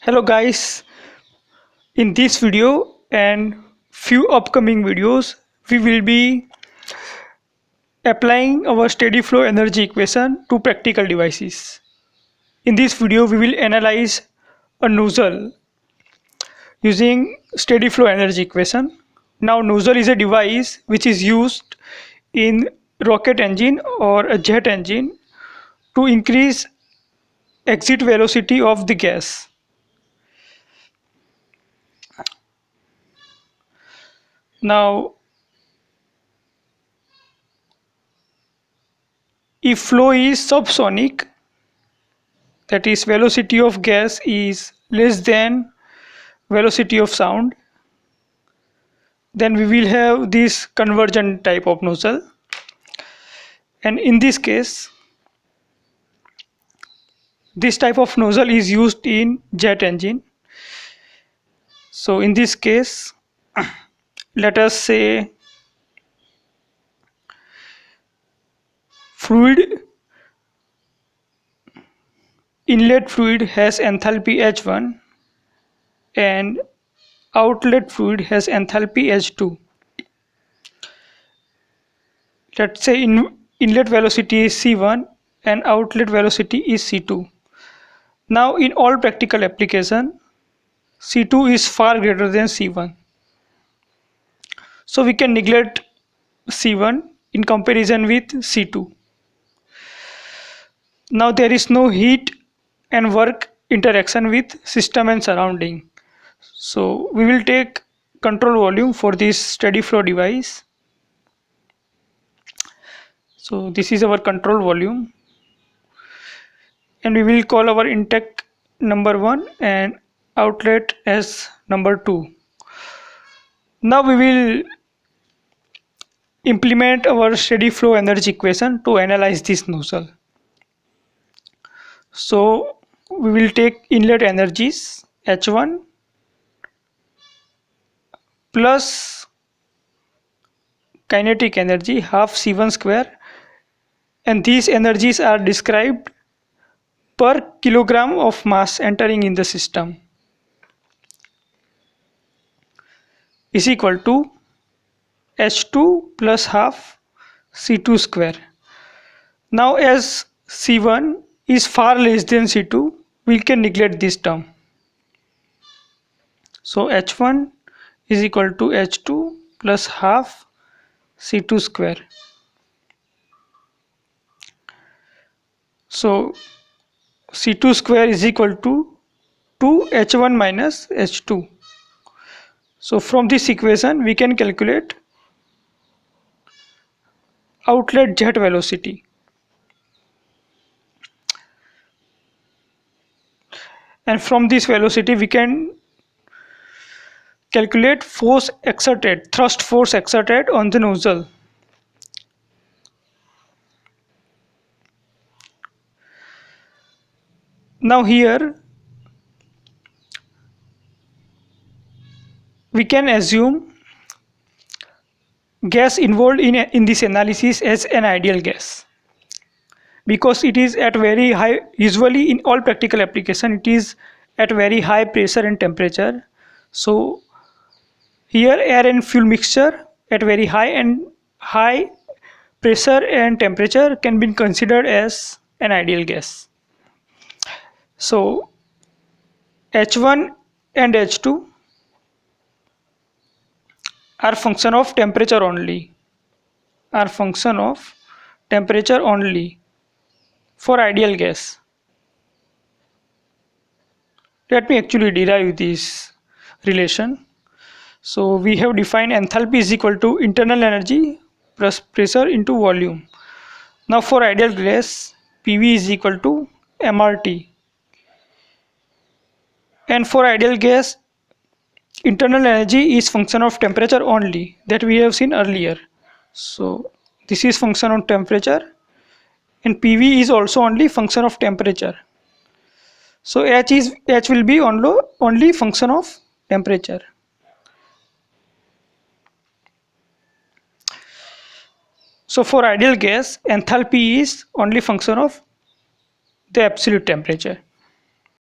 Hello guys, in this video and few upcoming videos we will be applying our steady flow energy equation to practical devices. In this video we will analyze a nozzle using steady flow energy equation. Now nozzle is a device which is used in rocket engine or a jet engine to increase exit velocity of the gas. Now if flow is subsonic, that is velocity of gas is less than velocity of sound, then we will have this convergent type of nozzle. And in this case, this type of nozzle is used in jet engine. So in this case, let us say inlet fluid has enthalpy H1 and outlet fluid has enthalpy H2. Let's say inlet velocity is C1 and outlet velocity is C2. Now in all practical application, C2 is far greater than C1. So we can neglect C1 in comparison with C2. Now there is no heat and work interaction with system and surrounding. So we will take control volume for this steady flow device. So this is our control volume, and we will call our intake number 1 and outlet as number 2. Now we will implement our steady flow energy equation to analyze this nozzle. So we will take inlet energies H1 plus kinetic energy half C1 square, and these energies are described per kilogram of mass entering in the system, is equal to H2 plus half C2 square. Now as C1 is far less than C2, we can neglect this term. So H1 is equal to H2 plus half C2 square. So C2 square is equal to 2H1 minus H2. So from this equation we can calculate outlet jet velocity. And from this velocity we can calculate thrust force exerted on the nozzle. Now here we can assume gas involved in this analysis as an ideal gas, because it is at very high, usually in all practical application it is at very high pressure and temperature. So here air and fuel mixture at very high pressure and temperature can be considered as an ideal gas. So H1 and H2 are function of temperature only, for ideal gas. Let me actually derive this relation. So we have defined enthalpy is equal to internal energy plus pressure into volume. Now for ideal gas, PV is equal to MRT, and for ideal gas internal energy is function of temperature only, that we have seen earlier. So this is function of temperature, and PV is also only function of temperature. So H will be only function of temperature. So for ideal gas, enthalpy is only function of the absolute temperature.